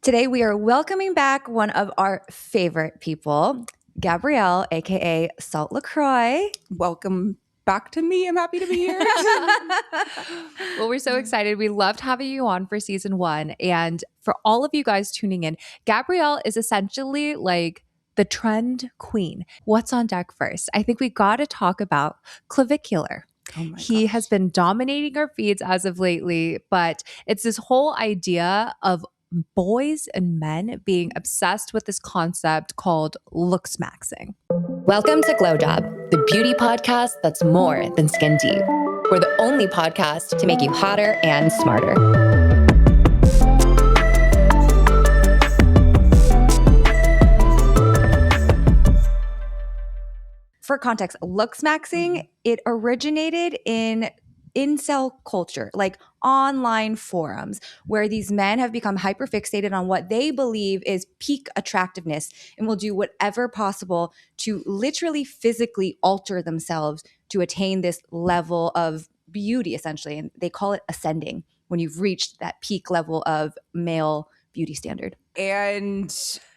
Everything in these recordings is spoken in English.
Today we are welcoming back one of our favorite people, Gabrielle, aka saltlacroix. Welcome back to me. I'm happy to be here. Well, we're so excited. We loved having you on for season 1. And for all of you guys tuning in, Gabrielle is essentially like the trend queen. What's on deck first? I think we got to talk about Clavicular. He has been dominating our feeds as of lately, but it's this whole idea of boys and men being obsessed with this concept called looksmaxxing. Welcome to GlowJob, the beauty podcast that's more than skin deep. We're the only podcast to make you hotter and smarter. For context, looksmaxxing, it originated in incel culture, like online forums, where these men have become hyperfixated on what they believe is peak attractiveness and will do whatever possible to literally physically alter themselves to attain this level of beauty, essentially. And they call it ascending, when you've reached that peak level of male beauty standard. And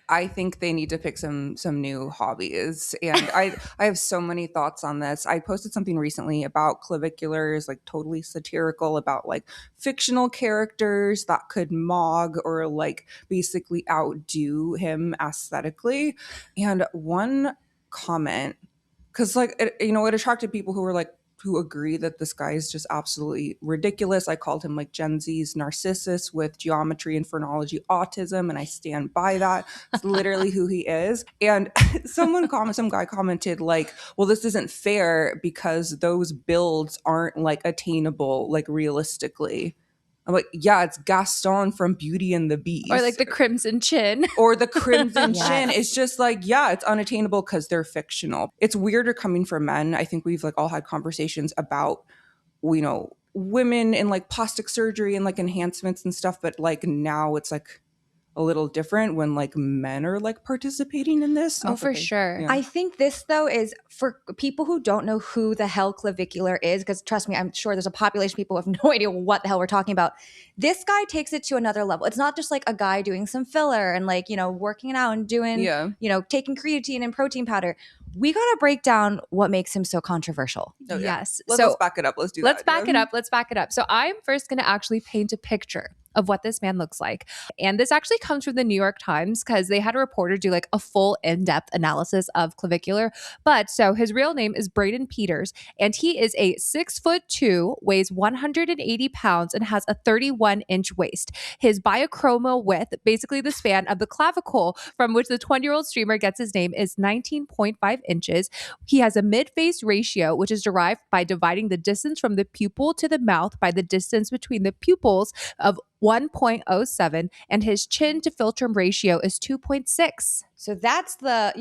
I think they need to pick some new hobbies. And I have so many thoughts on this. I posted something recently about claviculars, like totally satirical, about like fictional characters that could mog or like basically outdo him aesthetically. And one comment, because like it attracted people who were like, who agree that this guy is just absolutely ridiculous. I called him like Gen Z's Narcissus with geometry and phrenology autism, and I stand by that. It's literally who he is. And some guy commented like, well, this isn't fair because those builds aren't like attainable like realistically. I'm like, yeah, it's Gaston from Beauty and the Beast. Or like the Crimson Chin. Or the Crimson Chin. It's just like, yeah, it's unattainable because they're fictional. It's weirder coming from men. I think we've like all had conversations about, women and like plastic surgery and like enhancements and stuff. But like now it's like a little different when like men are like participating in this. Oh, for sure. Yeah. I think this though is for people who don't know who the hell clavicular is, because trust me, I'm sure there's a population of people who have no idea what the hell we're talking about. This guy takes it to another level. It's not just like a guy doing some filler and like, working out and doing, taking creatine and protein powder. We got to break down what makes him so controversial. Oh, yeah. Yes. Let's back it up. Let's do Let's that. Let's back it up. So I'm first going to actually paint a picture of what this man looks like. And this actually comes from the New York Times because they had a reporter do like a full in-depth analysis of clavicular. But so his real name is Braden Peters, and he is a 6'2", weighs 180 pounds, and has a 31-inch waist. His biochromo width, basically the span of the clavicle from which the 20-year-old streamer gets his name, is 19.5 inches. He has a mid-face ratio, which is derived by dividing the distance from the pupil to the mouth by the distance between the pupils of 1.07, and his chin to philtrum ratio is 2.6. So that's the,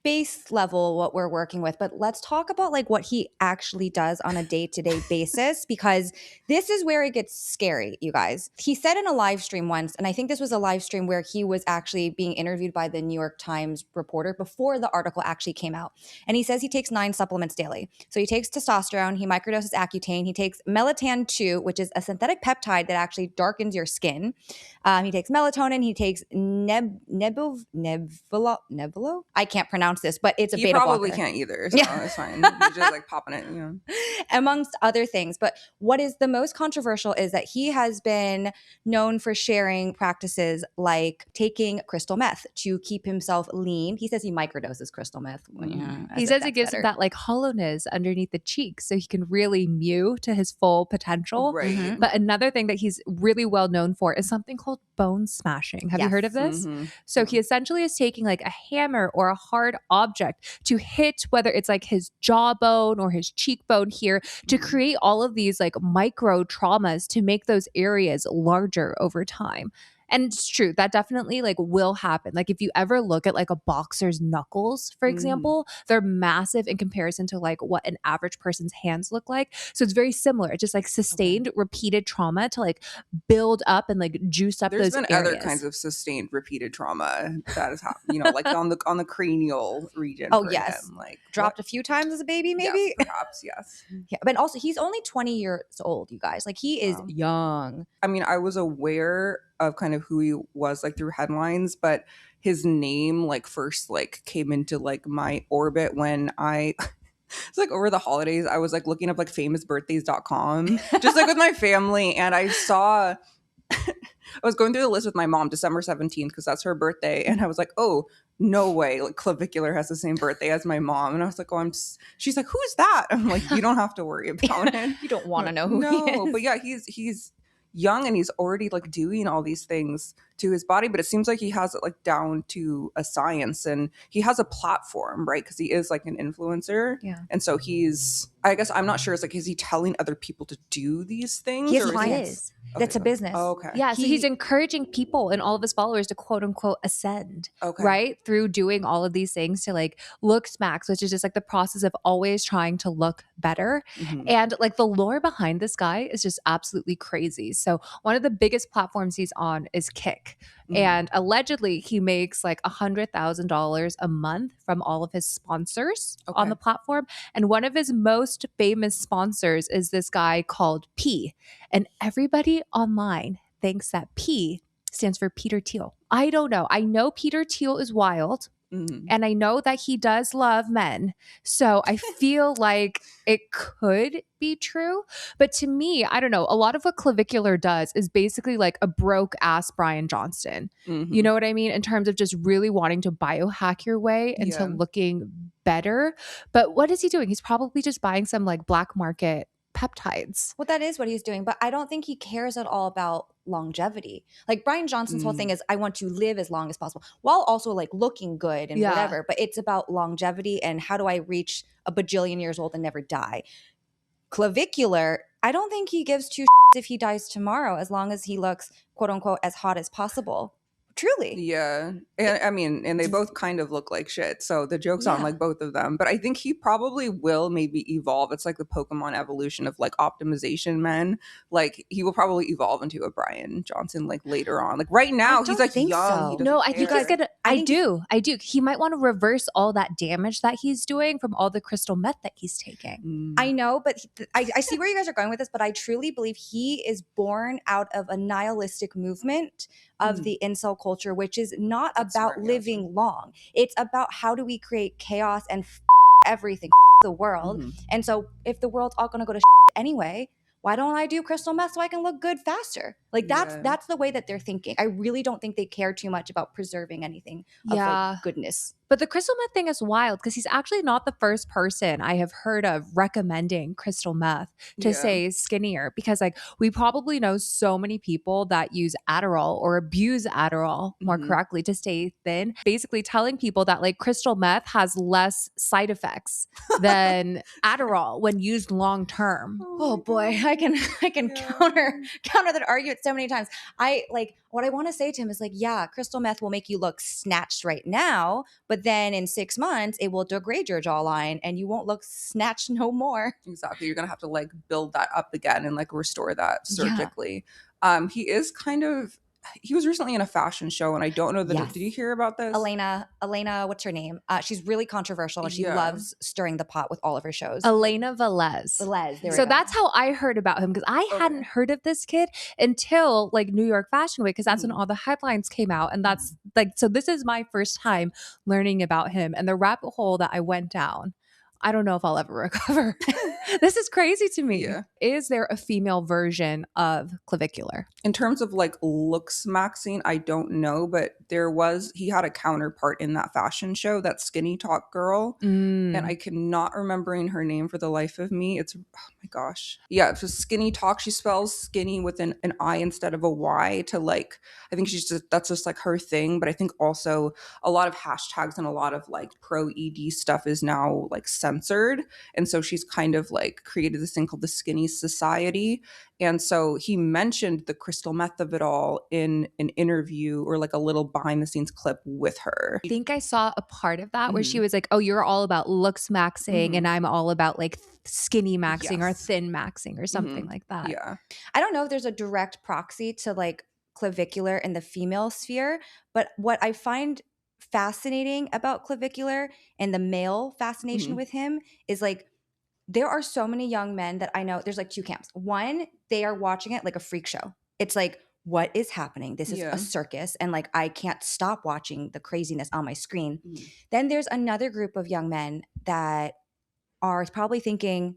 base level what we're working with. But let's talk about like what he actually does on a day-to-day basis, because this is where it gets scary, you guys. He said in a live stream once, and I think this was a live stream where he was actually being interviewed by the New York Times reporter before the article actually came out. And he says he takes 9 supplements daily. So he takes testosterone, he microdoses Accutane, he takes Melanotan 2, which is a synthetic peptide that actually darkens your skin. He takes melatonin, he takes Nebulo. I can't pronounce this, but it's a beta blocker. You probably can't either, so it's fine. You're just like popping it, Amongst other things. But what is the most controversial is that he has been known for sharing practices like taking crystal meth to keep himself lean. He says he microdoses crystal meth. He says it gives him that like hollowness underneath the cheeks so he can really mew to his full potential. Right. Mm-hmm. But another thing that he's really well known for is something called bone smashing. Have you heard of this? Mm-hmm. So he essentially is taking like a hammer or a hard object to hit, whether it's like his jawbone or his cheekbone here, to create all of these like micro traumas to make those areas larger over time. And it's true, that definitely like will happen. Like if you ever look at like a boxer's knuckles, for example, they're massive in comparison to like what an average person's hands look like. So it's very similar. It's just like sustained, repeated trauma to like build up and like juice up those areas. There's been other kinds of sustained, repeated trauma that has happened, like on the cranial region. Oh, yes. Him. Like dropped a few times as a baby, maybe? Yes, perhaps, yes. Yeah, but also he's only 20 years old, you guys. Like he is young. I mean, I was aware of kind of who he was like through headlines, but his name like first like came into like my orbit when I it's like over the holidays I was like looking up like famousbirthdays.com just like with my family, and I saw I was going through the list with my mom December 17th because that's her birthday, and I was like, oh, no way, like Clavicular has the same birthday as my mom. And I was like, she's like, who's that? I'm like, you don't have to worry about it. You don't want to Like, know who he is. but yeah, he's young and he's already like doing all these things to his body, but it seems like he has it like down to a science, and he has a platform, right? Because he is like an influencer. Yeah. And so I guess I'm not sure, it's like, is he telling other people to do these things? He has or is clients. That's a okay. business. Oh, okay. Yeah, so he's encouraging people and all of his followers to quote unquote ascend, Okay. right? Through doing all of these things to like Looksmaxx, which is just like the process of always trying to look better. Mhm. And like the lore behind this guy is just absolutely crazy. So one of the biggest platforms he's on is Kick. Mhm. And allegedly he makes like $100,000 a month from all of his sponsors on Okay. the platform. And one of his most famous sponsors is this guy called P. And everybody online thinks that P stands for Peter Thiel. I don't know. I know Peter Thiel is wild. Mhm. And I know that he does love men. So I feel like it could be true. But to me, I don't know. A lot of what Clavicular does is basically like a broke ass Brian Johnston. Mhm. You know what I mean? In terms of just really wanting to biohack your way into Yeah. looking better. But what is he doing? He's probably just buying some like black market peptides. Well, that is what he's doing, but I don't think he cares at all about longevity. Like Brian Johnson's whole thing is I want to live as long as possible while also like looking good and Yeah. whatever, but it's about longevity and how do I reach a bajillion years old and never die. Clavicular, I don't think he gives two shits if he dies tomorrow as long as he looks quote unquote as hot as possible. Truly. Yeah. And I mean, and they both kind of look like shit. So the joke's on Yeah. like both of them. But I think he probably will maybe evolve. It's like the Pokemon evolution of like optimization men. Like he will probably evolve into a Brian Johnson like later on. Like right now, don't he's like think young. so. He doesn't No, I think he's care. gonna. I I think do. He might want to reverse all that damage that he's doing from all the crystal meth that he's taking. Mm. I know, but I see where you guys are going with this, but I truly believe he is born out of a nihilistic movement of the incel culture, which is not That's about smart, yeah. living long. It's about how do we create chaos and everything, the world. Mhm. And so if the world's all going to go to anyway, why don't I do crystal meth so I can look good faster? Like Yeah. that's the way that they're thinking. I really don't think they care too much about preserving anything of Yeah. like goodness. But the crystal meth thing is wild because he's actually not the first person I have heard of recommending crystal meth to Yeah. say skinnier, because like we probably know so many people that use Adderall or abuse Adderall more Mhm. correctly to stay thin, basically telling people that like crystal meth has less side effects than Adderall when used long term. Oh boy, I can Yeah. counter that argument so many times. I like what I want to say to him is like, yeah, crystal meth will make you look snatched right now, but then in 6 months it will degrade your jawline and you won't look snatched no more. Exactly. You're gonna have to like build that up again and like restore that Yeah. surgically. He was recently in a fashion show, and I don't know that. Yes. Did you hear about this? Elena, what's her name? She's really controversial and she Yeah. loves stirring the pot with all of her shows. Elena Velez. Velez, there we So go. that's how I heard about him, because I hadn't heard of this kid until like New York Fashion Week, because that's when all the headlines came out. And that's like, so this is my first time learning about him, and the rabbit hole that I went down, I don't know if I'll ever recover. This is crazy to me. Yeah. Is there a female version of Clavicular? In terms of like Looksmaxxing, I don't know, but he had a counterpart in that fashion show, that SkinnyTok girl. And I cannot remembering her name for the life of me. It's, oh my gosh. Yeah, it's SkinnyTok. She spells skinny with an I instead of a Y to like, I think that's just like her thing. But I think also a lot of hashtags and a lot of like pro ED stuff is now like censored. And so she's kind of like created this thing called the Skinny Society. And so he mentioned the crystal meth of it all in an interview or like a little behind the scenes clip with her. I think I saw a part of that where she was like, oh, you're all about Looksmaxxing and I'm all about like skinny maxing or Yes. thin maxing or something like that. Yeah. I don't know if there's a direct proxy to like clavicular in the female sphere, but what I find fascinating about clavicular and the male fascination with him is like there are so many young men that I know. There's like two camps. One, they are watching it like a freak show. It's like what is happening? This is Yeah. a circus, and like I can't stop watching the craziness on my screen. Mm. Then there's another group of young men that are probably thinking,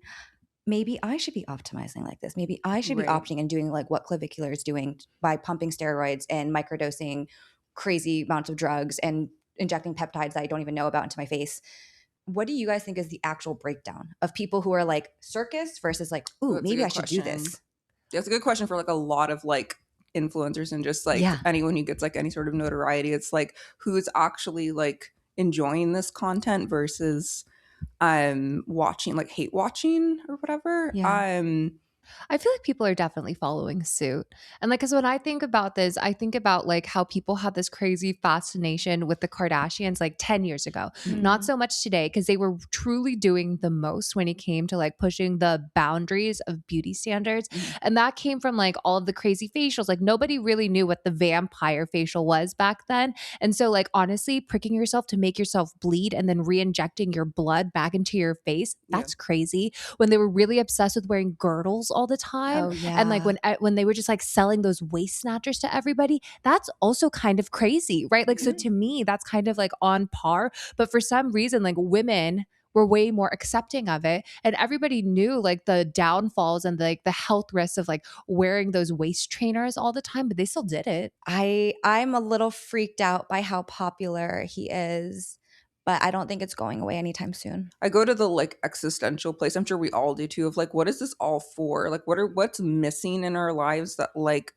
maybe I should be optimizing like this. Maybe I should be Right. opting and doing like what Clavicular is doing by pumping steroids and microdosing crazy amounts of drugs and injecting peptides that I don't even know about into my face. What do you guys think is the actual breakdown of people who are like circus versus like, ooh, That's a maybe good I should do question. this? That's a good question for like a lot of like influencers and just like Yeah. anyone who gets like any sort of notoriety. It's like who's actually like enjoying this content versus watching, like hate watching or whatever. Yeah. I feel like people are definitely following suit. And like, because when I think about this, I think about like how people had this crazy fascination with the Kardashians like 10 years ago. Not so much today, because they were truly doing the most when it came to like pushing the boundaries of beauty standards. And that came from like all of the crazy facials. Like nobody really knew what the vampire facial was back then. And so, like, honestly, pricking yourself to make yourself bleed and then re-injecting your blood back into your face, that's crazy. When they were really obsessed with wearing girdles all the time. Oh, yeah. And like when they were just like selling those waist snatchers to everybody, that's also kind of crazy, right? Like, so to me, that's kind of like on par. But for some reason, like women were way more accepting of it. And everybody knew like the downfalls and like the health risks of like wearing those waist trainers all the time, but they still did it. I'm a little freaked out by how popular he is, but I don't think it's going away anytime soon. I go to the like existential place. I'm sure we all do too, of like, what is this all for? Like, what's missing in our lives that like,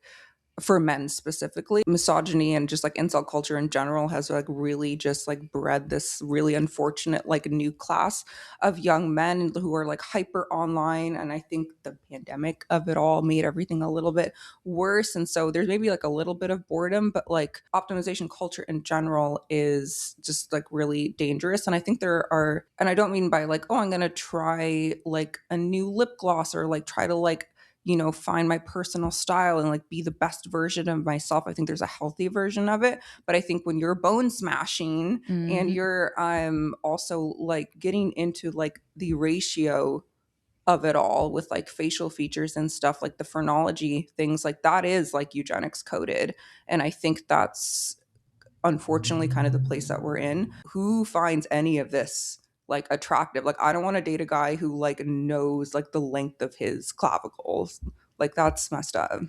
for men specifically, misogyny and just like incel culture in general has like really just like bred this really unfortunate like new class of young men who are like hyper online. And I think the pandemic of it all made everything a little bit worse. And so there's maybe like a little bit of boredom, but like optimization culture in general is just like really dangerous. And I think there are, and I don't mean by like, oh, I'm gonna try like a new lip gloss or like try to like, you know, find my personal style and like be the best version of myself. I think there's a healthy version of it. But I think when you're bone smashing and you're also like getting into like the ratio of it all with like facial features and stuff, like the phrenology things, like that is like eugenics coded. And I think that's unfortunately kind of the place that we're in. Who finds any of this like attractive? Like, I don't want to date a guy who like knows like the length of his clavicles. Like, that's messed up.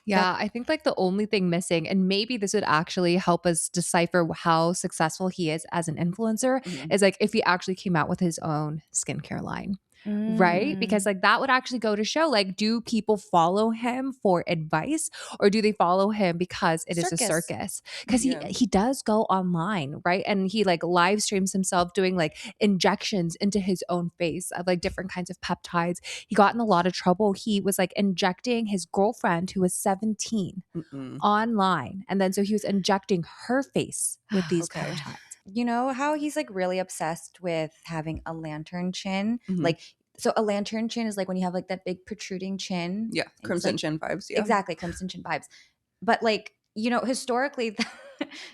Yeah, I think like the only thing missing, and maybe this would actually help us decipher how successful he is as an influencer, is like if he actually came out with his own skincare line. Right? Because like that would actually go to show, like, do people follow him for advice, or do they follow him because it is a circus? Because he does go online, right? And he like live streams himself doing like injections into his own face of like different kinds of peptides. He got in a lot of trouble. He was like injecting his girlfriend who was 17 online. And then so he was injecting her face with these peptides. You know how he's like really obsessed with having a lantern chin? Like, so a lantern chin is like when you have like that big protruding chin. Yeah, crimson chin vibes. Yeah, exactly, crimson chin vibes. But like, you know, historically,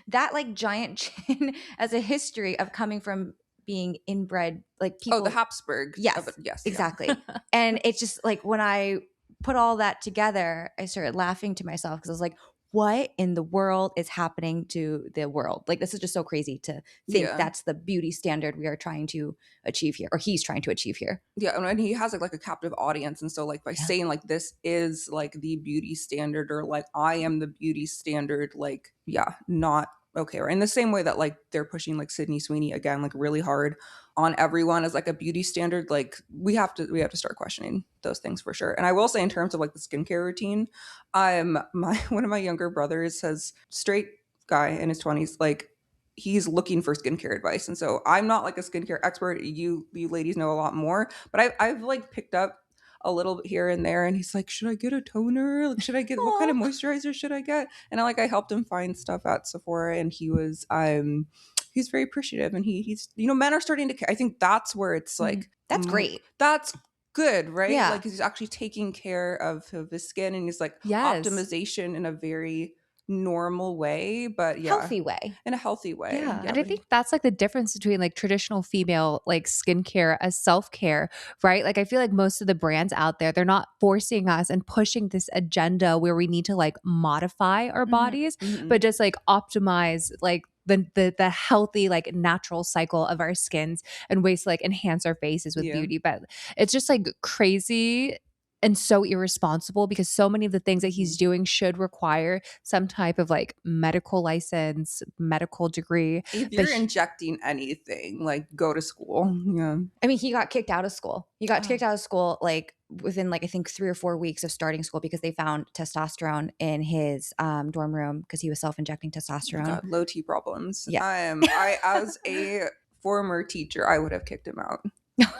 that like giant chin has a history of coming from being inbred, like people. Oh, the Habsburg. Yes, yes, exactly. And it's just like when I put all that together, I started laughing to myself because I was like, what in the world is happening to the world? Like, this is just so crazy to think that's the beauty standard we are trying to achieve here, or he's trying to achieve here. Yeah, and he has like a captive audience. And so like by saying like this is like the beauty standard, or like I am the beauty standard, like, yeah, not okay. Right. In the same way that like they're pushing like Sydney Sweeney again, like really hard on everyone as like a beauty standard, like we have to start questioning those things for sure. And I will say, in terms of like the skincare routine, one of my younger brothers has, straight guy in his 20s, like he's looking for skincare advice. And so I'm not like a skincare expert. You ladies know a lot more, but I've like picked up a little bit here and there. And he's like, should I get a toner? Like, should I get, what kind of moisturizer should I get? And I helped him find stuff at Sephora, and he's very appreciative. And he's, you know, men are starting to, I think that's where it's like, that's great. That's good, right? Yeah. Like he's actually taking care of his skin, and he's like Yes. optimization in a very normal way, but Healthy way. in a healthy way. Yeah. And I think that's like the difference between like traditional female like skincare as self-care, right? Like I feel like most of the brands out there, they're not forcing us and pushing this agenda where we need to like modify our bodies, but just like optimize like the healthy like natural cycle of our skins and ways to like enhance our faces with beauty. But it's just like crazy and so irresponsible because so many of the things that he's doing should require some type of like medical license, medical degree. If you're injecting anything, like go to school. Yeah. I mean, he got kicked out of school. He got kicked out of school like within like I think 3 or 4 weeks of starting school because they found testosterone in his dorm room because he was self-injecting testosterone. God, low T problems. Yeah. I as a former teacher, I would have kicked him out.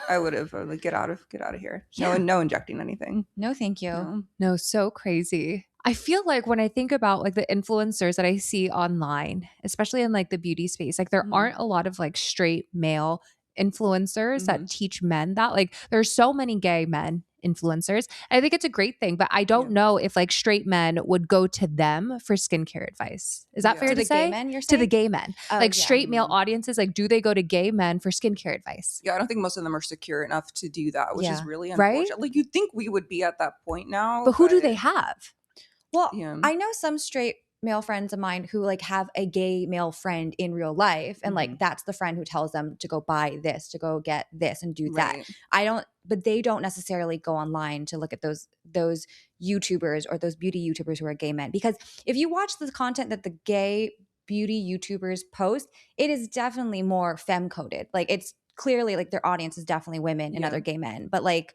I would have like get out of here. Yeah. No injecting anything. No, thank you. No, so crazy. I feel like when I think about like the influencers that I see online, especially in like the beauty space, like there aren't a lot of like straight male influencers that teach men that. Like there's so many gay men influencers. I think it's a great thing, but I don't know if like straight men would go to them for skincare advice. Is that fair to say? Gay men, you're to saying? the gay men, like straight male audiences, like do they go to gay men for skincare advice? Yeah, I don't think most of them are secure enough to do that, which is really Right? unfortunate. Like you'd think we would be at that point now. But who do they have? Well, I know some straight male friends of mine who like have a gay male friend in real life and like that's the friend who tells them to go buy this, to go get this and do that. But they don't necessarily go online to look at those YouTubers or those beauty YouTubers who are gay men, because if you watch the content that the gay beauty YouTubers post, it is definitely more femme coded. Like it's clearly like their audience is definitely women and other gay men, but like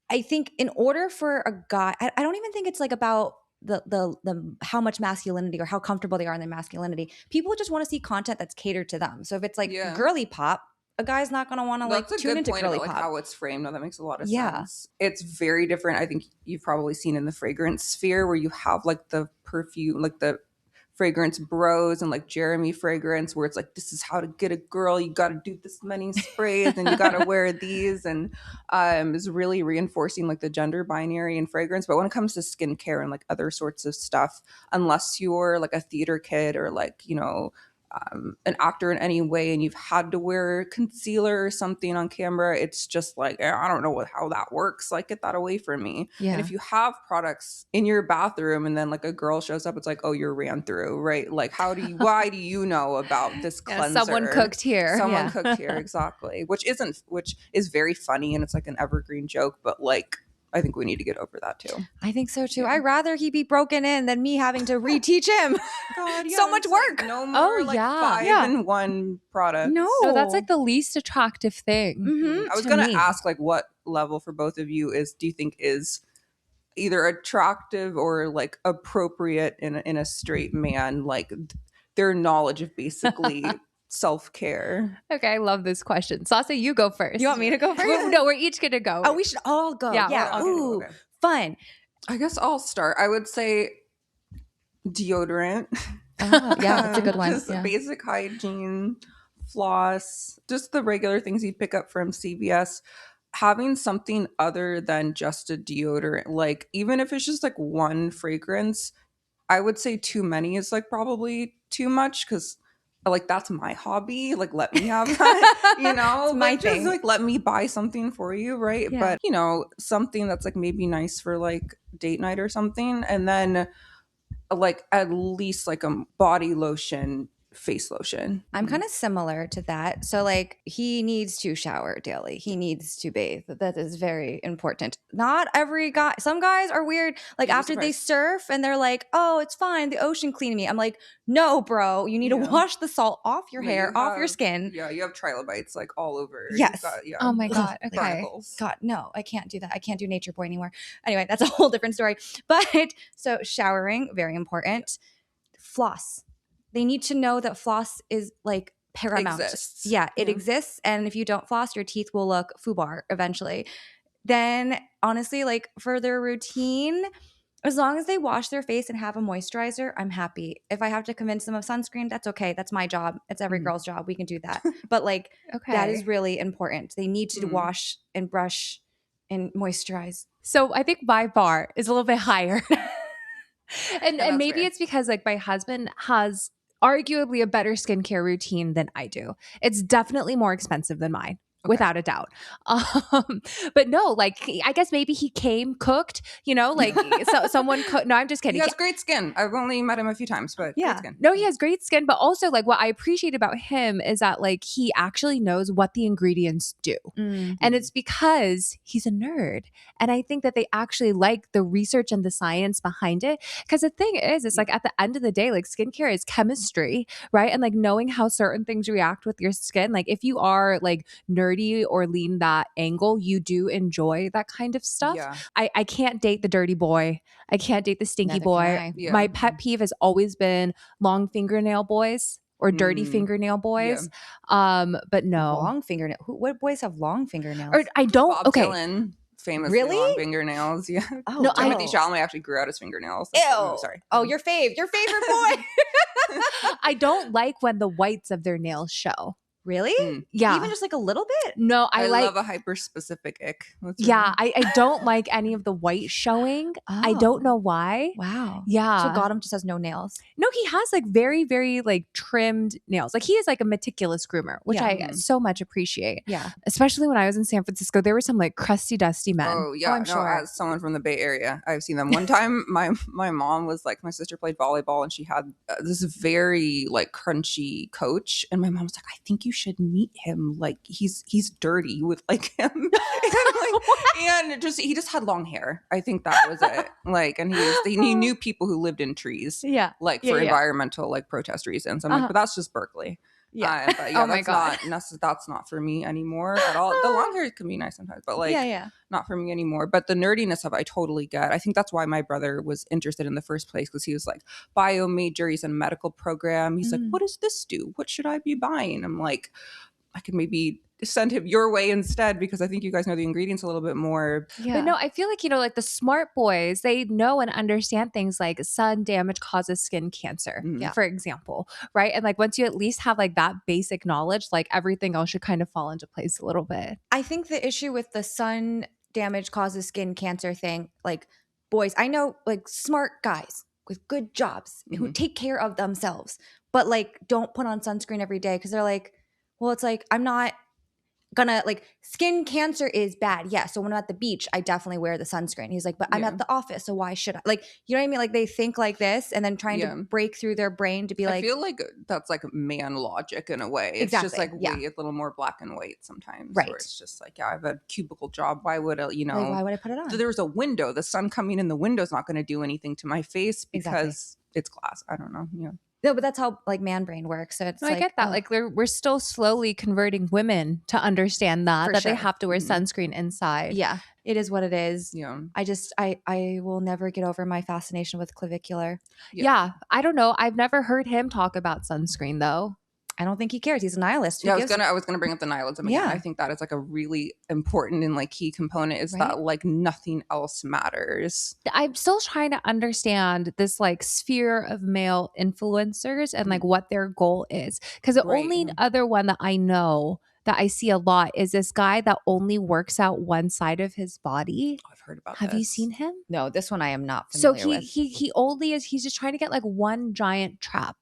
I think in order for a guy, I don't even think it's like about the how much masculinity or how comfortable they are in their masculinity. People just want to see content that's catered to them. So if it's like girly pop, a guy's not going to want to like tune into girly pop. Like how it's framed. No, that makes a lot of sense. It's very different. I think you've probably seen in the fragrance sphere where you have like the perfume, like the fragrance bros and like Jeremy fragrance where it's like, this is how to get a girl, you got to do this many sprays and you got to wear these, and is really reinforcing like the gender binary in fragrance. But when it comes to skincare and like other sorts of stuff, unless you're like a theater kid or like, you know, an actor in any way and you've had to wear concealer or something on camera, it's just like, I don't know how that works. Like, get that away from me. Yeah. And if you have products in your bathroom and then like a girl shows up, it's like, oh, you're ran through, right? Like, why do you know about this cleanser? Someone cooked here. Someone cooked here, exactly. Which is very funny and it's like an evergreen joke, but like, I think we need to get over that too. I think so too. I'd rather he be broken in than me having to reteach him. God, so much work. Like no more 5-in-1 product. No. So that's like the least attractive thing. I was going to ask like what level for both of you do you think is either attractive or like appropriate in a straight man, like their knowledge of basically self-care. Okay, I love this question. Sasa, you go first. You want me to go first? No, we're each gonna go. Oh, we should all go. Yeah. Ooh, fun. I guess I'll start. I would say deodorant. Yeah, that's a good one. Just basic hygiene, floss, just the regular things you'd pick up from CVS. Having something other than just a deodorant, like even if it's just like one fragrance, I would say too many is like probably too much, because like that's my hobby, like let me have that, you know. It's my thing. Just like let me buy something for you, right? Yeah. But you know, something that's like maybe nice for like date night or something, and then like at least like a body lotion, face lotion. I'm kind of similar to that. So like he needs to shower daily. He needs to bathe. That is very important. Not every guy. Some guys are weird. Like after they surf and they're like, oh, it's fine, the ocean cleaned me. I'm like, no, bro, you need to wash the salt off your hair, off your skin. Yeah, you have trilobites like all over. Yes. Oh my God. Okay. Barnacles. God, no, I can't do that. I can't do Nature Boy anymore. Anyway, that's a whole different story. But so showering, very important. Floss. They need to know that floss is like paramount. Exists. Yeah, it exists. And if you don't floss, your teeth will look foobar eventually. Then honestly, like for their routine, as long as they wash their face and have a moisturizer, I'm happy. If I have to convince them of sunscreen, that's okay. That's my job. It's every girl's job. We can do that. But like that is really important. They need to wash and brush and moisturize. So I think my bar is a little bit higher. And that's maybe fair. it's because like my husband has arguably a better skincare routine than I do. It's definitely more expensive than mine. Okay. Without a doubt. But no, like I guess maybe he came cooked, you know, like someone cooked. No, I'm just kidding. He has great skin. I've only met him a few times, but Yeah. great skin. No, he has great skin, but also like what I appreciate about him is that like he actually knows what the ingredients do. And it's because he's a nerd. And I think that they actually like the research and the science behind it. Because the thing is, it's like at the end of the day, like skincare is chemistry, right? And like knowing how certain things react with your skin. Like if you are like nerdy or lean that angle, you do enjoy that kind of stuff. Yeah. I can't date the dirty boy. I can't date the stinky Neither boy. can I. Yeah. My pet peeve has always been long fingernail boys or dirty fingernail boys. But no. Long fingernail. What boys have long fingernails? Or I don't. Bob Okay. Dylan, famously Really? long fingernails. Yeah. Oh, No, Timothy wow. Chalamet actually grew out his fingernails. Ew. Oh, sorry. Oh, your favorite boy. I don't like when the whites of their nails show. Really? Mm. Yeah. Even just like a little bit? No, I like. love a hyper specific ick. That's Yeah, really- I don't like any of the white showing. I Oh. don't know why. Wow. Yeah. So Gotham just has no nails. No, he has like very, very like trimmed nails. Like he is like a meticulous groomer, which Yeah. I so much appreciate. Yeah. Especially when I was in San Francisco, there were some like crusty, dusty men. Oh yeah, I'm no. sure. As someone from the Bay Area, I've seen them. One time, my mom was like, my sister played volleyball, and she had this very like crunchy coach, and my mom was like, I think you should meet him. Like he's dirty with like him, and just he just had long hair. I think that was it. Like, and he knew people who lived in trees, Yeah. like Yeah, for yeah. environmental like protest reasons. I'm Uh-huh. like, but that's just Berkeley. Yeah. But yeah, Oh my God. that's not for me anymore at all. The long hair can be nice sometimes, but like yeah. not for me anymore. But the nerdiness of it, I totally get. I think that's why my brother was interested in the first place, because he was like bio major, he's in a medical program. He's like, what does this do? What should I be buying? I'm like, I could maybe send him your way instead, because I think you guys know the ingredients a little bit more. Yeah. But no, I feel like, you know, like the smart boys, they know and understand things like sun damage causes skin cancer, Yeah. for example, right? And like once you at least have like that basic knowledge, like everything else should kind of fall into place a little bit. I think the issue with the sun damage causes skin cancer thing, like boys, I know like smart guys with good jobs who take care of themselves, but like don't put on sunscreen every day because they're like, well, it's like, I'm not gonna like skin cancer is bad. Yeah. So when I'm at the beach, I definitely wear the sunscreen. He's like, but I'm Yeah. at the office. So why should I? Like, you know what I mean? Like they think like this and then trying Yeah. to break through their brain to be I like, feel like that's like man logic in a way. It's just Exactly, like yeah. way a little more black and white sometimes. Right. Where it's just like, yeah, I have a cubicle job. Why would I, you know, like, why would I put it on? there's a window. The sun coming in the window is not going to do anything to my face Exactly. because it's glass. I don't know. Yeah. No, but that's how like man brain works. So it's No, like, I get that. oh, Like we're still slowly converting women to understand that For they sure. have to wear Mhm. sunscreen inside. yeah, it is what it is. Yeah. I will never get over my fascination with clavicular. Yeah. I don't know. I've never heard him talk about sunscreen though. I don't think he cares. He's a nihilist. Who Yeah, gives- I was gonna bring up the nihilism again. Yeah. I think that is like a really important and like key component is Right. that like nothing else matters. I'm still trying to understand this like sphere of male influencers and like what their goal is. Because the Right. only other one that I know that I see a lot is this guy that only works out one side of his body. I've heard about Have you this. seen him? No, this one I am not So familiar with. he only is he's just trying to get like one giant trap.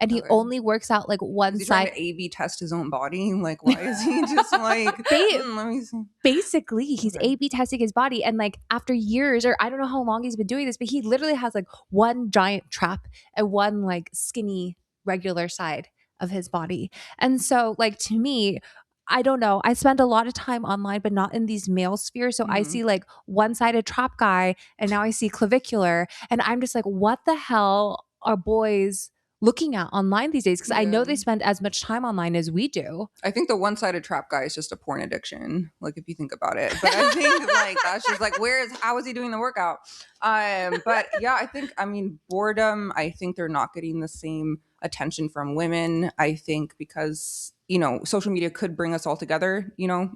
And he Okay. only works out like one Is he trying side. to A/B test his own body? Like, why is he just like? Let me see. Basically, he's Okay. A/B testing his body, and like after years, or I don't know how long he's been doing this, but he literally has like one giant trap and one like skinny regular side of his body. And so, like to me, I don't know. I spend a lot of time online, but not in these male spheres. So I Mhm. see like one-sided trap guy, and now I see clavicular, and I'm just like, what the hell are boys looking at online these days? Because I know Yeah. they spend as much time online as we do. I think the one-sided trap guy is just a porn addiction. Like, if you think about it, but I think like that's just like, how is he doing the workout? But yeah, I mean, boredom. I think they're not getting the same attention from women. I think because, you know, social media could bring us all together, you know,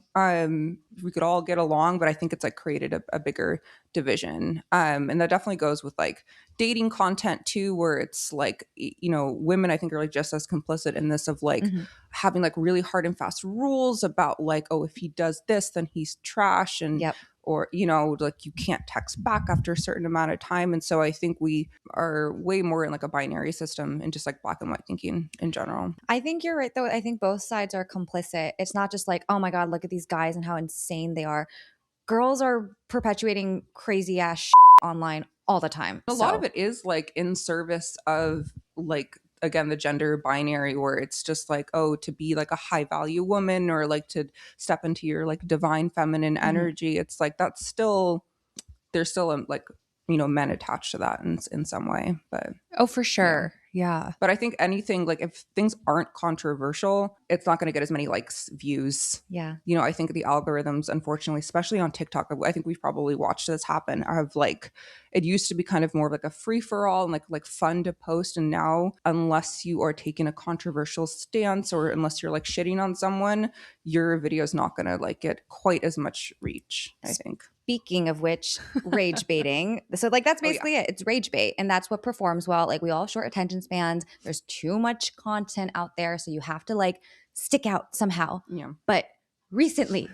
we could all get along, but I think it's like created a bigger division. And that definitely goes with like dating content too, where it's like, you know, women I think are like just as complicit in this of like Mhm. having like really hard and fast rules about like, oh, if he does this, then he's trash. And Yep. or, you know, like you can't text back after a certain amount of time. And so I think we are way more in like a binary system and just like black and white thinking in general. I think you're right, though. I think both sides are complicit. It's not just like, oh my God, look at these guys and how insane they are. Girls are perpetuating crazy ass shit online all the time. A lot of it is like in service of like, again, the gender binary, where it's just like, oh, to be like a high value woman or like to step into your like divine feminine energy. It's like that's still, there's still like, you know, men attached to that in some way. But Oh, for sure. Yeah. but I think anything, like if things aren't controversial, it's not going to get as many likes, views. Yeah. You know, I think the algorithms, unfortunately, especially on TikTok, I think we've probably watched this happen. Have like, it used to be kind of more of like a free for all and like fun to post, and now unless you are taking a controversial stance or unless you're like shitting on someone, your video is not going to like get quite as much reach, I think. Speaking of which, rage baiting. So like that's basically it. It's rage bait. And that's what performs well. Like we all have short attention spans. There's too much content out there. So you have to like stick out somehow. Yeah. But recently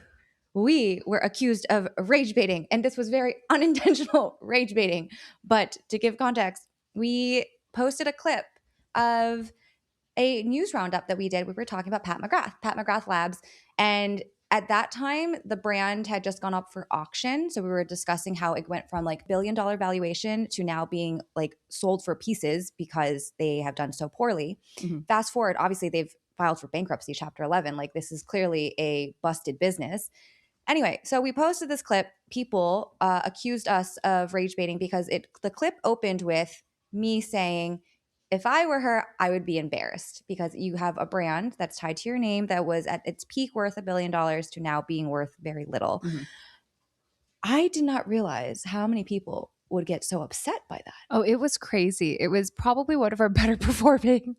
we were accused of rage baiting. And this was very unintentional rage baiting. But to give context, we posted a clip of a news roundup that we did. We were talking about Pat McGrath Labs. And at that time, the brand had just gone up for auction. So we were discussing how it went from like $1 billion valuation to now being like sold for pieces because they have done so poorly. Fast forward, obviously they've filed for bankruptcy, Chapter 11. Like this is clearly a busted business. Anyway, so we posted this clip. People accused us of rage baiting because the clip opened with me saying, if I were her, I would be embarrassed because you have a brand that's tied to your name that was at its peak worth $1 billion to now being worth very little. I did not realize how many people would get so upset by that. Oh, it was crazy. It was probably one of our better performing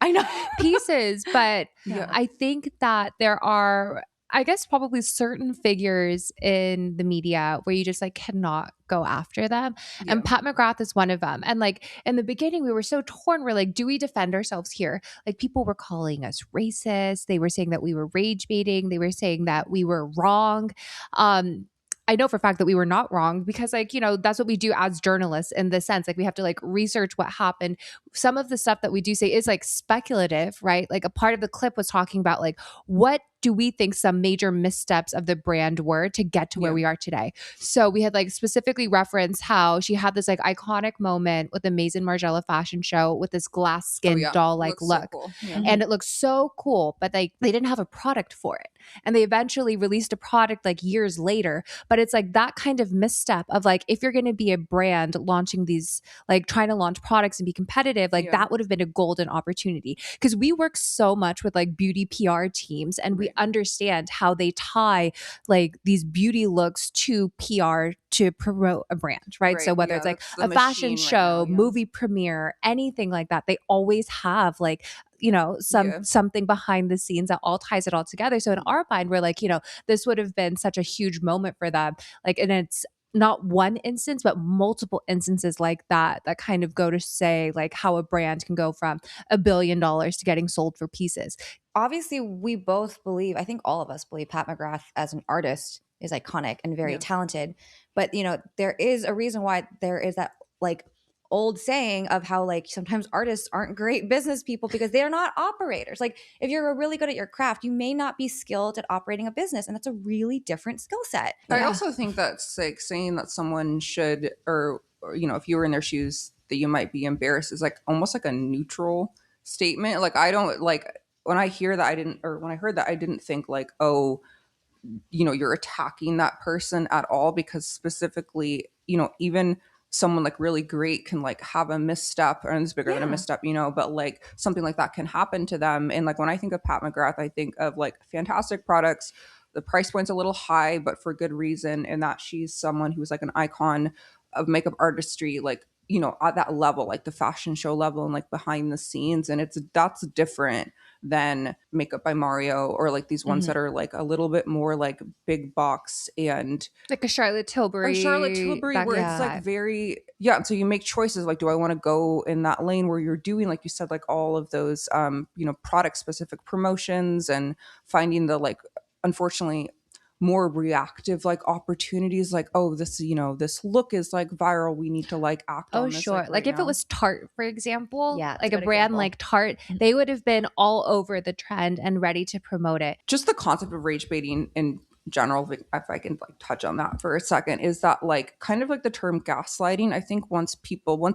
pieces. But I think that there are, I guess, probably certain figures in the media where you just like cannot go after them. And Pat McGrath is one of them. And like in the beginning, we were so torn. We're like, do we defend ourselves here? Like people were calling us racist. They were saying that we were rage baiting. They were saying that we were wrong. I know for a fact that we were not wrong because like, you know, that's what we do as journalists in the sense, like we have to like research what happened. Some of the stuff that we do say is like speculative, right? Like a part of the clip was talking about like, what do we think some major missteps of the brand were to get to where we are today? So we had like specifically referenced how she had this like iconic moment with the Maison Margiela fashion show with this glass skin doll like look. So cool. And it looks so cool, but like they didn't have a product for it. And they eventually released a product like years later. But it's like that kind of misstep of like, if you're going to be a brand launching these, like trying to launch products and be competitive, like that would have been a golden opportunity. Because we work so much with like beauty PR teams and we understand how they tie like these beauty looks to PR to promote a brand, right? So whether it's like a fashion show, movie premiere, anything like that, they always have like, you know, something behind the scenes that all ties it all together. So in our mind, we're like, you know, this would have been such a huge moment for them. Like, and it's not one instance, but multiple instances like that kind of go to say like how a brand can go from $1 billion to getting sold for pieces. Obviously, we both believe, I think all of us believe Pat McGrath as an artist is iconic and very talented. But, you know, there is a reason why there is that like old saying of how like sometimes artists aren't great business people because they're not operators. Like if you're really good at your craft, you may not be skilled at operating a business, and that's a really different skill set. I also think that's like saying that someone should, or you know, if you were in their shoes, that you might be embarrassed is like almost like a neutral statement. Like I don't like when I hear that when I heard that I didn't think like, oh, you know, you're attacking that person at all, because specifically, you know, even someone like really great can like have a misstep, and it's bigger than a misstep, you know, but like something like that can happen to them. And like when I think of Pat McGrath, I think of like fantastic products. The price point's a little high, but for good reason, and that she's someone who's like an icon of makeup artistry, like, you know, at that level, like the fashion show level and like behind the scenes. And that's different than Makeup by Mario or like these ones that are like a little bit more like big box and like a Charlotte Tilbury. Where it's like very, so you make choices like, do I want to go in that lane where you're doing, like you said, like all of those, you know, product specific promotions and finding the like, unfortunately, more reactive like opportunities, like, oh, this, you know, this look is like viral, we need to like act Oh, on this, sure. Like if now. it was Tarte, for example, Yeah, that's like a a good brand example. like Tarte, they would have been all over the trend and ready to promote it. Just the concept of rage baiting in general, if I can like touch on that for a second, is that like kind of like the term gaslighting. I think once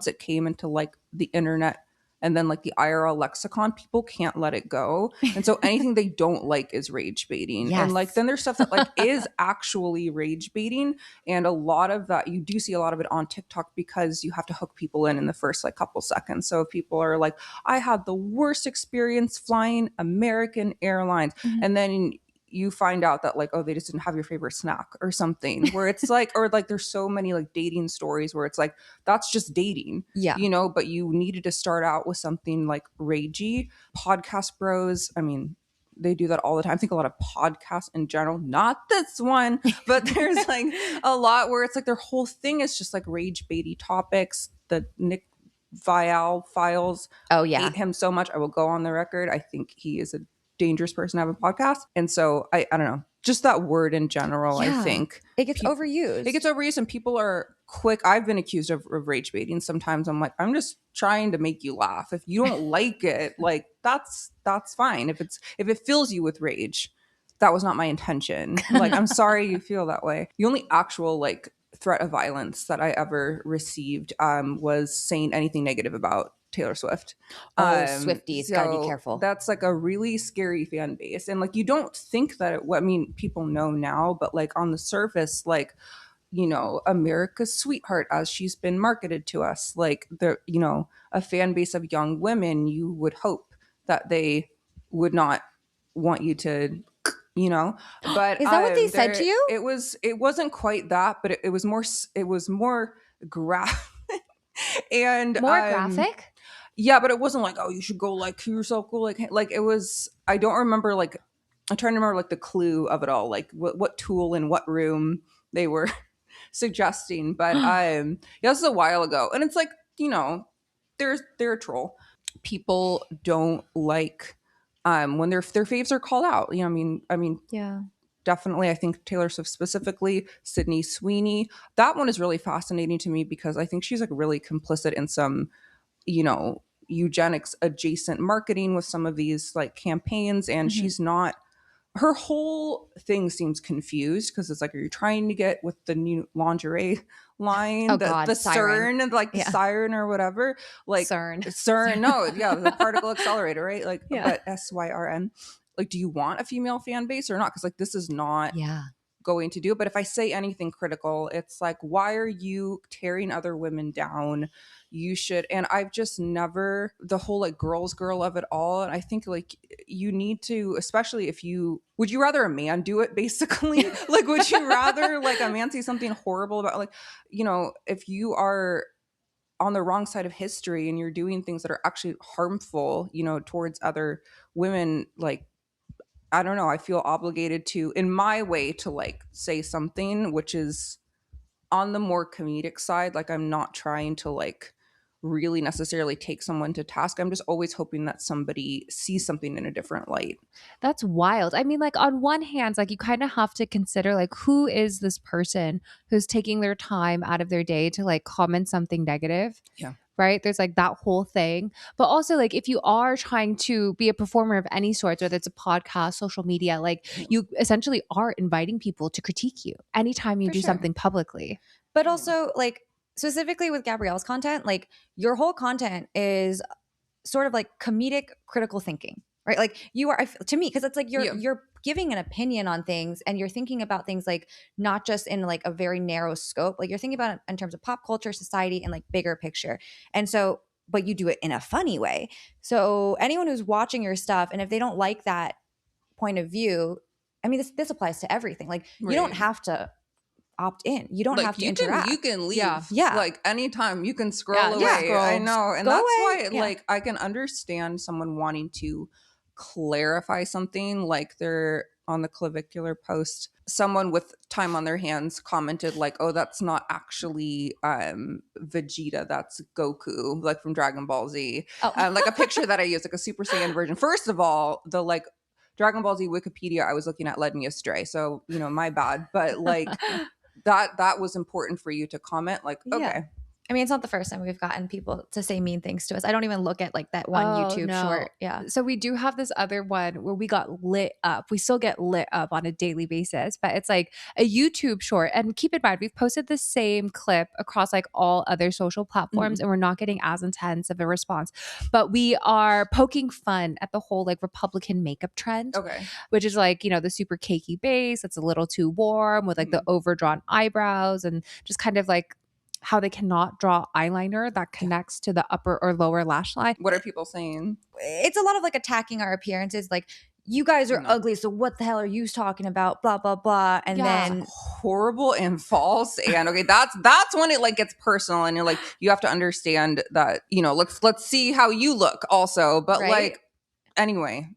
it came into like the internet and then like the IRL lexicon, people can't let it go. And so anything they don't like is rage baiting. Yes. And like then there's stuff that like is actually rage baiting. And a lot of that, you do see a lot of it on TikTok because you have to hook people in the first like couple seconds. So if people are like, I had the worst experience flying American Airlines. And then you find out that like, oh, they just didn't have your favorite snack or something, where it's like, or like there's so many like dating stories where it's like, that's just dating, Yeah. you know, but you needed to start out with something like ragey. Podcast bros, I mean, they do that all the time. I think a lot of podcasts in general, not this one, but there's like a lot where it's like their whole thing is just like rage baity topics. The Nick Vial files. Oh, yeah. Hate him so much. I will go on the record. I think he is a dangerous person to have a podcast. And so I don't know, just that word in general, Yeah. I think It gets overused. It gets overused and people are quick. I've been accused of rage baiting. Sometimes I'm like, I'm just trying to make you laugh. If you don't like it, like that's fine. If it fills you with rage, that was not my intention. Like, I'm sorry you feel that way. The only actual like threat of violence that I ever received was saying anything negative about Taylor Swift. Swifties, gotta be so careful. That's like a really scary fan base. And like, you don't think that I mean, people know now, but like on the surface, like, you know, America's sweetheart as she's been marketed to us, like the, you know, a fan base of young women, you would hope that they would not want you to, you know, but Is that what they said to you? it wasn't quite that, but it was more graphic and More graphic? yeah, but it wasn't like, oh, you should go like kill yourself, go like it was. I don't remember, like I'm trying to remember like the clue of it all, like what tool in what room they were suggesting. But yeah, this is a while ago, and it's like, you know, they're a troll. People don't like when their faves are called out. You know, I mean, Yeah. definitely. I think Taylor Swift specifically, Sydney Sweeney. That one is really fascinating to me because I think she's like really complicit in some, you know, eugenics adjacent marketing with some of these like campaigns, and she's not, her whole thing seems confused because it's like, are you trying to get with the new lingerie line, Oh, the God, CERN and like the Yeah. siren or whatever, like CERN, no, yeah, the particle accelerator, right? Like, Yeah. but SYRN, like, do you want a female fan base or not? Because like, this is not Yeah. going to do it. But if I say anything critical, it's like, why are you tearing other women down? You should. And I've just never, the whole like girls girl of it all. And I think like you need to, especially if you, would you rather a man do it basically? Like, would you rather like a man say something horrible about, like, you know, if you are on the wrong side of history and you're doing things that are actually harmful, you know, towards other women, like, I don't know, I feel obligated to, in my way, to like say something which is on the more comedic side. Like, I'm not trying to like really necessarily take someone to task. I'm just always hoping that somebody sees something in a different light. That's wild. I mean, like on one hand, like you kind of have to consider like who is this person who's taking their time out of their day to like comment something negative. Yeah. Right? There's like that whole thing. But also like if you are trying to be a performer of any sort, whether it's a podcast, social media, like you essentially are inviting people to critique you anytime you For do sure. something publicly. But also, like, specifically with Gabrielle's content, like, your whole content is sort of like comedic critical thinking, right? Like, you are, to me, because it's like you're giving an opinion on things and you're thinking about things like not just in like a very narrow scope, like you're thinking about it in terms of pop culture, society, and like bigger picture. And so, but you do it in a funny way. So anyone who's watching your stuff, and if they don't like that point of view, I mean, this applies to everything. Like, you don't Right. have to opt in. You don't Like, have to you interact. you can leave. Yeah. Like, anytime you can scroll Yeah, away. just scroll. I know. And Go that's away. why Yeah. like I can understand someone wanting to clarify something, like they're on the clavicular post, someone with time on their hands commented like, oh, that's not actually Vegeta, that's Goku, like from Dragon Ball Z. Oh. Like a picture that I use, like a Super Saiyan version. First of all, the like Dragon Ball Z Wikipedia I was looking at led me astray. So, my bad. But like that was important for you to comment. Like, Yeah. okay. I mean, it's not the first time we've gotten people to say mean things to us. I don't even look at like that one YouTube short. Yeah. So we do have this other one where we got lit up. We still get lit up on a daily basis, but it's like a YouTube short. And keep in mind, we've posted the same clip across like all other social platforms, and we're not getting as intense of a response. But we are poking fun at the whole like Republican makeup trend, Okay. which is like, the super cakey base that's a little too warm with like the overdrawn eyebrows and just kind of like how they cannot draw eyeliner that connects to the upper or lower lash line. What are people saying? It's a lot of like attacking our appearances. Like, you guys are ugly, so what the hell are you talking about? Blah, blah, blah. And then horrible and false. And okay, that's when it like gets personal, and you're like, you have to understand that, let's see how you look also. But like, anyway.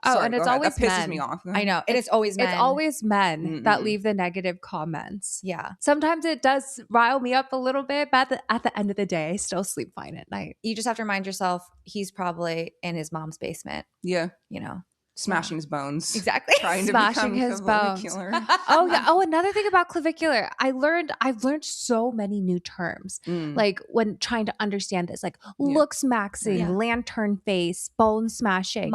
Oh, Sorry, and it's go ahead. always That pisses men. me off. I know. It's always men. It's always men that leave the negative comments. Yeah. Sometimes it does rile me up a little bit, but at the end of the day, I still sleep fine at night. You just have to remind yourself he's probably in his mom's basement. Yeah. Yeah. Smashing his bones. Exactly. Trying to Smashing become his bones. clavicular. Oh yeah. Oh, another thing about clavicular. I've learned so many new terms. Like when trying to understand this, like looksmaxxing, lantern face, bone smashing.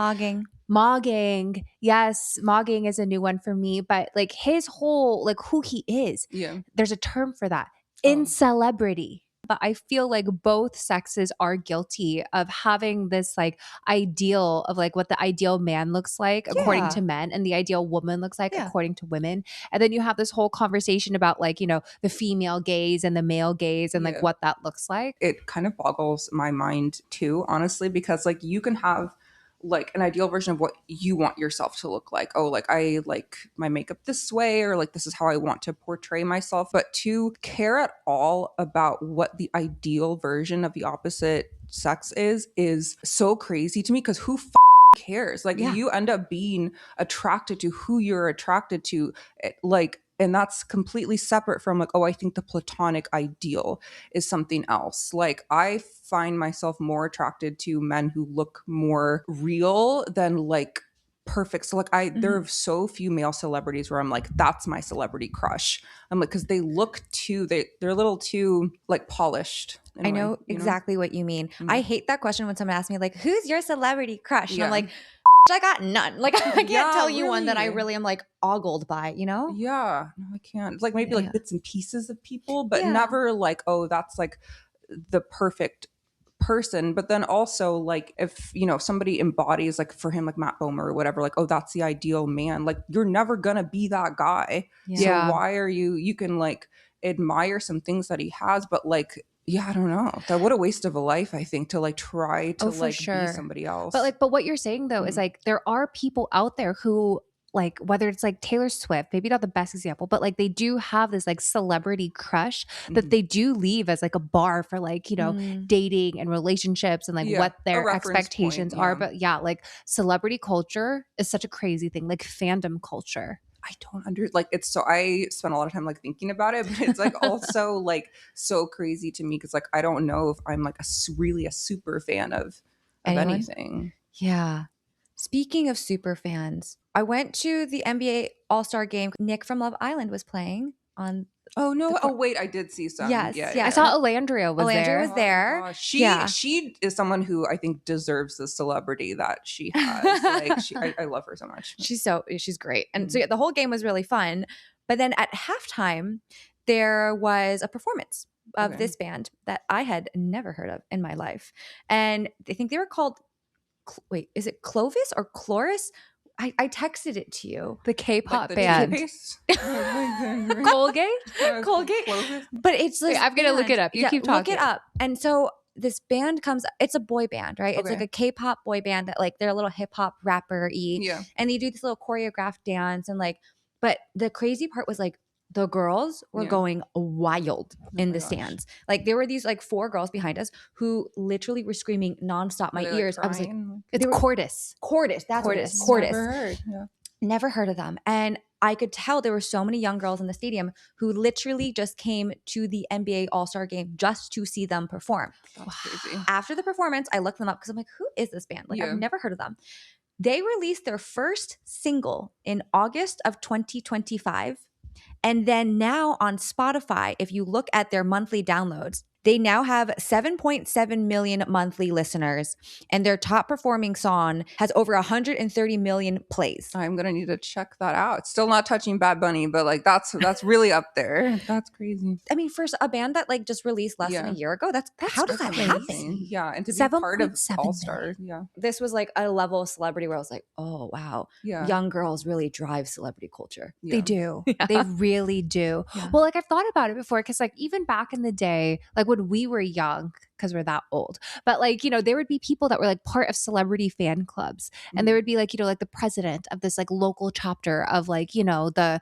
Mogging. Yes, mogging is a new one for me, but like his whole, like who he is. Yeah. There's a term for that. Incelebrity. But I feel like both sexes are guilty of having this like ideal of like what the ideal man looks like according to men and the ideal woman looks like according to women. And then you have this whole conversation about like, the female gaze and the male gaze and like what that looks like. It kind of boggles my mind too, honestly, because like you can have like an ideal version of what you want yourself to look like. Oh, like I like my makeup this way, or like this is how I want to portray myself. But to care at all about what the ideal version of the opposite sex is so crazy to me, because who cares? Like you end up being attracted to who you're attracted to, like, and that's completely separate from like, oh, I think the platonic ideal is something else. Like I find myself more attracted to men who look more real than like perfect. So like there are so few male celebrities where I'm like, that's my celebrity crush. I'm like, because they look too, they're a little too like polished. I know exactly what you mean. I hate that question when someone asks me like, who's your celebrity crush? And I'm like, I got none. Like I can't tell you one that I really am like ogled by, Yeah, no, I can't. Like maybe like bits and pieces of people, but never like, oh, that's like the perfect person. But then also like if somebody embodies like for him like Matt Bomer or whatever, like, oh, that's the ideal man, like you're never gonna be that guy. So why are you can like admire some things that he has, but like I don't know. What a waste of a life, I think, to like try to like be somebody else. But what you're saying though is like there are people out there who like, whether it's like Taylor Swift, maybe not the best example, but like they do have this like celebrity crush that they do leave as like a bar for like, dating and relationships and like what their expectations are. But like celebrity culture is such a crazy thing, like fandom culture. I don't like it's so I spent a lot of time like thinking about it, but it's like also like so crazy to me because like I don't know if I'm like really a super fan of anything. Yeah. Speaking of super fans, I went to the NBA All-Star game. Nick from Love Island was playing on. Oh no! Oh wait, I did see some. Yes, I saw Alandria was there. Oh, she is someone who I think deserves the celebrity that she has. Like I love her so much. She's great, and so the whole game was really fun. But then at halftime, there was a performance of this band that I had never heard of in my life, and I think they were called. Wait, is it Clovis or Chloris? I texted it to you. The K-pop like band. Colgate? But it's like, I'm going to look it up. You keep talking. Look it up. And so this band comes, it's a boy band, right? It's like a K-pop boy band that like they're a little hip-hop rapper-y. Yeah. And they do this little choreographed dance and like, but the crazy part was like the girls were going wild in the stands. Like there were these like 4 girls behind us who literally were screaming nonstop. My ears. I was like, it's Cordis. Cordis. That's what it is. Cordis. Never heard. Never heard of them. And I could tell there were so many young girls in the stadium who literally just came to the NBA All-Star game just to see them perform. That's crazy. After the performance, I looked them up because I'm like, who is this band? Like I've never heard of them. They released their first single in August of 2025. And then now on Spotify, if you look at their monthly downloads, they now have 7.7 million monthly listeners, and their top performing song has over 130 million plays. I'm gonna need to check that out. Still not touching Bad Bunny, but like that's really up there. That's crazy. I mean, for a band that like just released less than a year ago, that's how does that crazy. happen? Yeah, and to be part of 7.7 All Star. Yeah, This was like a level of celebrity where I was like, oh wow, yeah, young girls really drive celebrity culture. yeah. They do. Yeah. They really do. Yeah. Well, like I've thought about it before because like even back in the day, like when we were young, because we're that old, but like, you know, there would be people that were like part of celebrity fan clubs. And there would be like, you know, like the president of this like local chapter of like, you know, the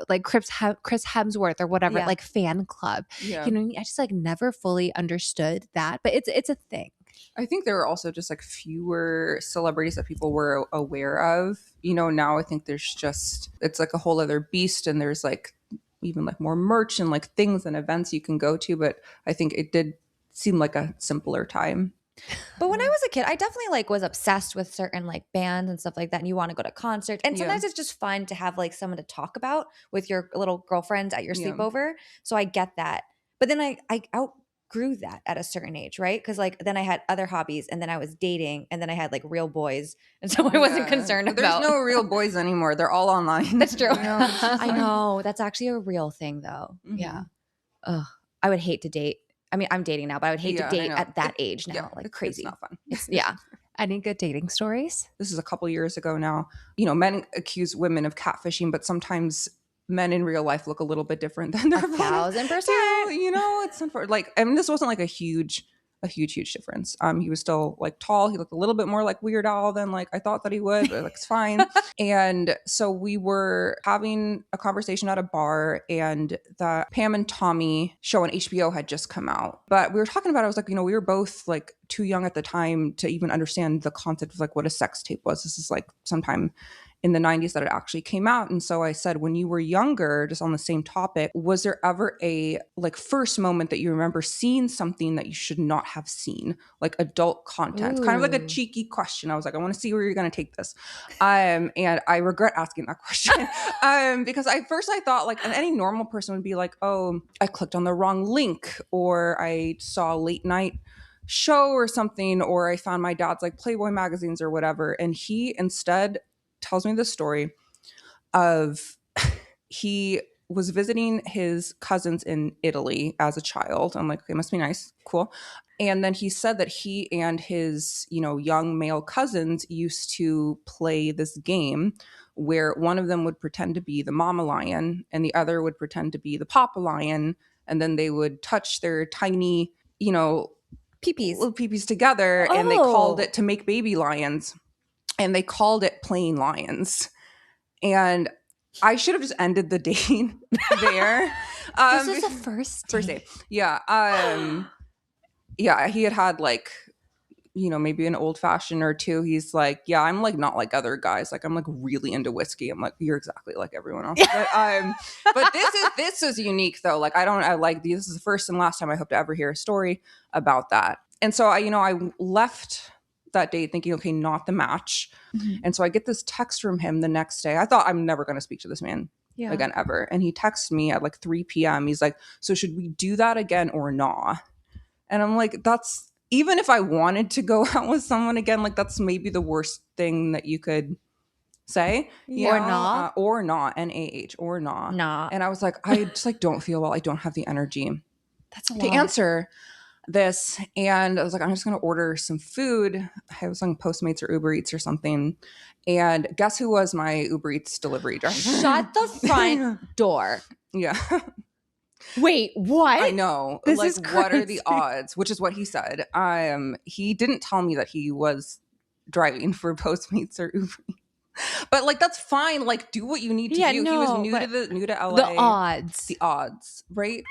like Chris Hemsworth or whatever, Yeah. like fan club. Yeah. You know, I just like never fully understood that. But it's a thing. I think there were also just like fewer celebrities that people were aware of. You know, now I think there's just, it's like a whole other beast, and there's like even like more merch and like things and events you can go to. But I think it did seem like a simpler time. But when I was a kid, I definitely like was obsessed with certain like bands and stuff like that. And you want to go to concerts. And sometimes it's just fun to have like someone to talk about with your little girlfriends at your Yeah. sleepover. So I get that. But then I outgrew that at a certain age, right? Because like then I had other hobbies, and then I was dating, and then I had like real boys. And so I wasn't Yeah. concerned There's about. no real boys anymore. They're all online. That's true. You know, it's just I like- know. That's actually a real thing though. Mhm. Yeah. Ugh. I would hate to date. I mean, I'm dating now, but I would hate Yeah, to I date know. at that age now. Yeah, like it's crazy. not fun. Yeah. Any good dating stories? This is a couple years ago now. You know, men accuse women of catfishing, but sometimes men in real life look a little bit different than their photos 1,000%. do. You know, it's unfortunate. Like, I mean, this wasn't like a huge difference. He was still like tall. He looked a little bit more like Weird Al than like I thought that he would, but like it's fine. And so we were having a conversation at a bar, and the Pam and Tommy show on HBO had just come out. But we were talking about it. I was like, you know, we were both like too young at the time to even understand the concept of like what a sex tape was. This is like sometime in the 90s that it actually came out. And so I said, when you were younger, just on the same topic, was there ever a like first moment that you remember seeing something that you should not have seen, like adult content? Kind of like a Ooh. cheeky question. I was like, I want to see where you're going to take this. And I regret asking that question because I thought like any normal person would be like, oh, I clicked on the wrong link, or I saw a late night show or something, or I found my dad's like Playboy magazines or whatever. And he instead tells me the story of he was visiting his cousins in Italy as a child. I'm like, okay, must be nice. Cool. And then he said that he and his, you know, young male cousins used to play this game where one of them would pretend to be the mama lion and the other would pretend to be the papa lion. And then they would touch their tiny, you know, Peepees. little peepees together, and they called it to make baby lions. And they called it playing lions. And I should have just ended the date there. This is a first date. Yeah. Yeah, he had like, you know, maybe an old fashioned or two. He's like, yeah, I'm like not like other guys. Like I'm like really into whiskey. I'm like, you're exactly like everyone else. But this is unique though. Like I like this is the first and last time I hope to ever hear a story about that. And so I left that date thinking, okay, not the match. Mm-hmm. And so I get this text from him the next day. I thought I'm never going to speak to this man again ever. And he texts me at like 3 p.m. He's like, so should we do that again or not? And I'm like, that's, even if I wanted to go out with someone again, like that's maybe the worst thing that you could say. You Or know? not. Or not, N-A-H, or not. Nah. And I was like, I just like don't feel well. I don't have the energy That's a to lot. answer this. And I was like, I'm just going to order some food. I was on Postmates or Uber Eats or something. And guess who was my Uber Eats delivery driver? Shut the front door. Yeah. Wait, what? I know. This like, is what are the crazy. odds? Which is what he said. He didn't tell me that he was driving for Postmates or Uber Eats. But like that's fine. Like do what you need to Yeah, do. no, He was new to LA. The odds. Right?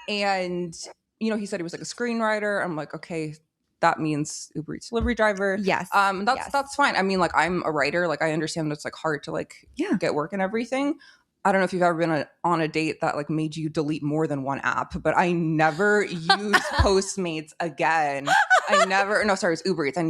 And you know, he said he was like a screenwriter. I'm like, okay, that means Uber Eats delivery driver. Yes. That's fine. I mean, like I'm a writer. Like I understand it's like hard to like get work and everything. I don't know if you've ever been on a date that like made you delete more than one app, but I never used Postmates again. I never. No, sorry, it's Uber Eats. I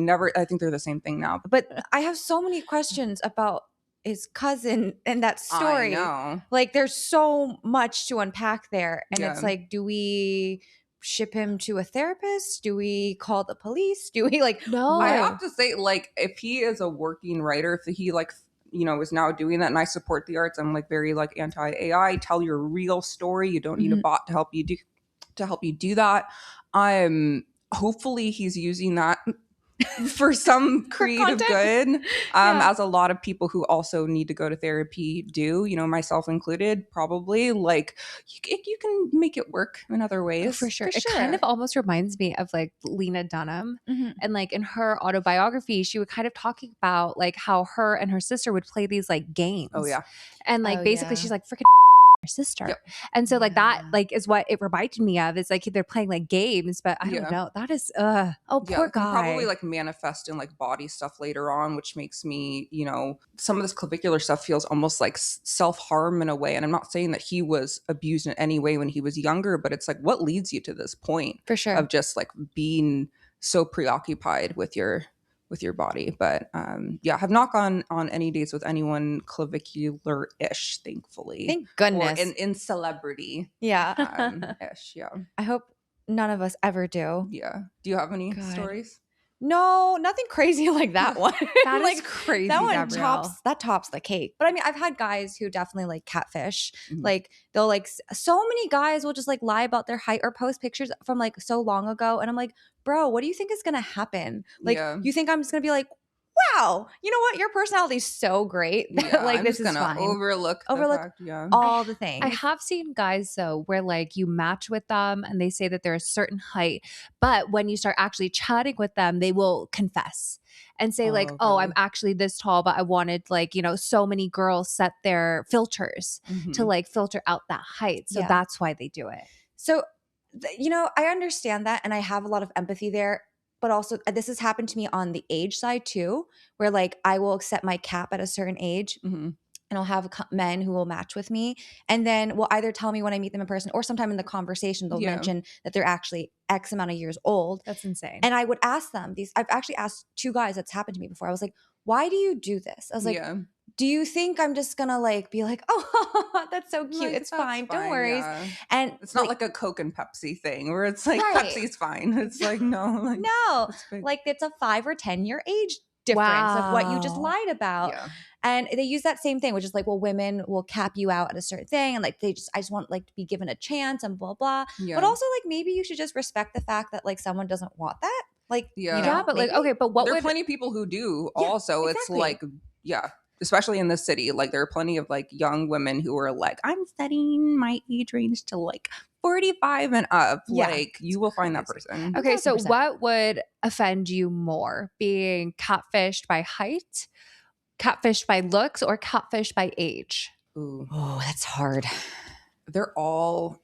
think they're the same thing now. But I have so many questions about his cousin and that story. I know. Like, there's so much to unpack there. And Yeah. it's like, do we ship him to a therapist? Do we call the police? Do we like, No. I have to say, like, if he is a working writer, if he like, you know, is now doing that, and I support the arts, I'm like very like anti-AI. Tell your real story. You don't need a bot to help you do that. Hopefully he's using that for some creative good, as a lot of people who also need to go to therapy do, you know, myself included, probably. Like, you can make it work in other ways. For sure. It kind of almost reminds me of like Lena Dunham. And like in her autobiography, she would kind of talking about like how her and her sister would play these like games. Oh, yeah. And like basically she's like, freaking her sister. Yep. And so like that like is what it reminded me of. It's like they're playing like games, but I don't know. That is poor guy. Probably like manifest in like body stuff later on, which makes me, you know, some of this clavicular stuff feels almost like self-harm in a way. And I'm not saying that he was abused in any way when he was younger, but it's like, what leads you to this point for sure of just like being so preoccupied with your body? But yeah, have not gone on any dates with anyone clavicular-ish, thankfully. Thank goodness. Or in celebrity ish. Yeah. I hope none of us ever do. Yeah. Do you have any stories? No, nothing crazy like that one. That like, is crazy. That one Gabrielle. tops the cake. But I mean, I've had guys who definitely like catfish. Like, they'll like, so many guys will just like lie about their height or post pictures from like so long ago. And I'm like, bro, what do you think is going to happen? Like, you think I'm just going to be like, wow, you know what? Your personality is so great that like, this is gonna fine. Overlook fact, all the things. I have seen guys though where like you match with them and they say that they're a certain height, but when you start actually chatting with them, they will confess and say like, oh, I'm actually this tall, but I wanted like, you know, so many girls set their filters to like filter out that height. So that's why they do it. So, you know, I understand that and I have a lot of empathy there. But also, this has happened to me on the age side too, where like I will accept my cap at a certain age and I'll have men who will match with me and then will either tell me when I meet them in person or sometime in the conversation they'll mention that they're actually X amount of years old. That's insane. And I would ask them I've actually asked 2 guys that's happened to me before. I was like, why do you do this? I was like, do you think I'm just gonna like be like, oh, that's so cute. Like, it's fine. Don't worry. Yeah. And it's not like a Coke and Pepsi thing where it's like Pepsi's fine. It's like no, like, no, like it's a 5 or 10 year age difference of what you just lied about. Yeah. And they use that same thing, which is like, well, women will cap you out at a certain thing, and like I just want like to be given a chance and blah blah. Yeah. But also like maybe you should just respect the fact that like someone doesn't want that. Like you know, but maybe. like okay, but what there are would plenty of people who do also. exactly. It's like especially in the city, like there are plenty of like young women who are like, I'm setting my age range to like 45 and up. Like you will find that person. Okay, 100%. so what would offend you more? Being catfished by height, catfished by looks, or catfished by age? Ooh. Oh, that's hard. They're all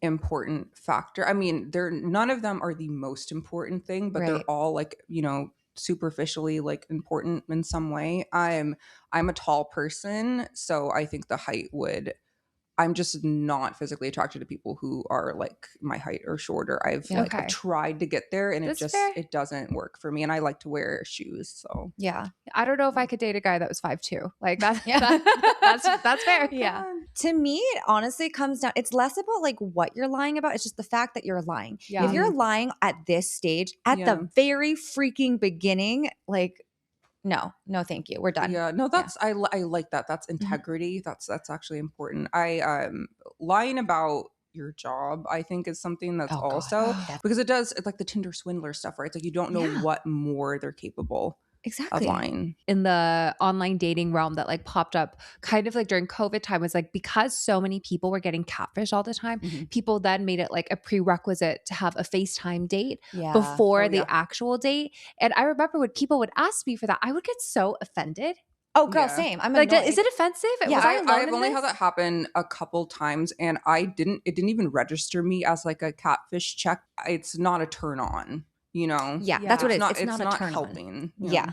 important factor. I mean, none of them are the most important thing, but they're all like, you know, superficially like important in some way. I'm a tall person, so I think the height I'm just not physically attracted to people who are like my height or shorter. I've tried to get there and it doesn't work for me. And I like to wear shoes. So yeah, I don't know if I could date a guy that was 5'2". Like that's fair. Yeah. To me, it honestly comes down. It's less about like what you're lying about. It's just the fact that you're lying. Yeah. If you're lying at this stage, at the very freaking beginning, like. No, thank you. We're done. Yeah, no, I like that. That's integrity. That's actually important. Lying about your job, I think, is something that's because it's like the Tinder swindler stuff, right? It's like you don't know what more they're capable of lying. In the online dating realm that like popped up kind of like during COVID time was like because so many people were getting catfished all the time, people then made it like a prerequisite to have a FaceTime date before the actual date. And I remember when people would ask me for that, I would get so offended. Oh, girl, same. I'm like, is it offensive? Yeah, I've only had that happen a couple times, and it didn't even register me as like a catfish check. It's not a turn on, you know? Yeah, that's what it is. It's not a turn helping. on. Yeah.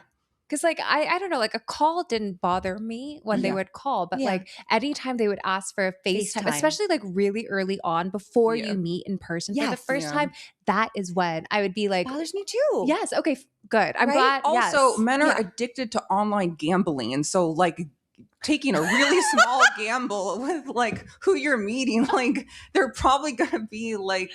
Because like I don't know, like a call didn't bother me when they Yeah. would call, but Yeah. like anytime they would ask for a FaceTime, FaceTime. especially like really early on before Yeah. you meet in person for the Yes. first Yeah. time, that is when I would be like, Bothers me too. yes, okay, good. I'm Right? glad. Also, yes. men are Yeah. addicted to online gambling. And so, like, taking a really small gamble with, like, who you're meeting, like, they're probably going to be, like,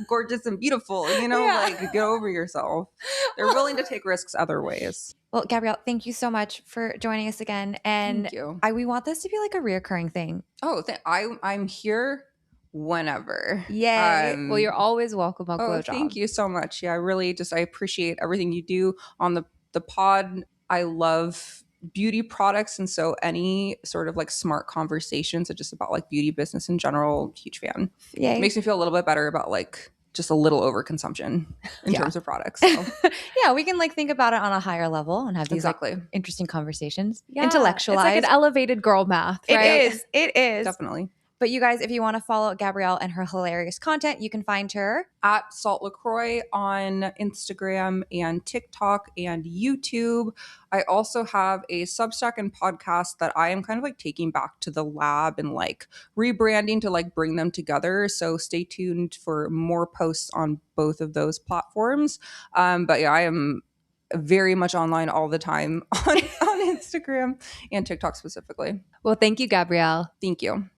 gorgeous and beautiful, you know? Yeah. Like, get over yourself. They're willing to take risks other ways. Well, Gabrielle, thank you so much for joining us again. And Thank you. we want this to be like a reoccurring thing. Oh, I'm here whenever. Yay. Well, you're always welcome on Oh, GlowJob. thank you so much. Yeah, I really I appreciate everything you do on the pod. I love beauty products, and so any sort of like smart conversations just about like beauty business in general, huge fan. Yay. Makes me feel a little bit better about like just a little overconsumption in Yeah. terms of products. So. Yeah, we can like think about it on a higher level and have these like Exactly. interesting conversations. Yeah. Intellectualize. It's like an elevated girl math, It right? is. It is. Definitely. But you guys, if you want to follow Gabrielle and her hilarious content, you can find her At saltlacroix on Instagram and TikTok and YouTube. I also have a Substack and podcast that I am kind of like taking back to the lab and like rebranding to like bring them together. So stay tuned for more posts on both of those platforms. But yeah, I am very much online all the time on Instagram and TikTok specifically. Well, thank you, Gabrielle. Thank you.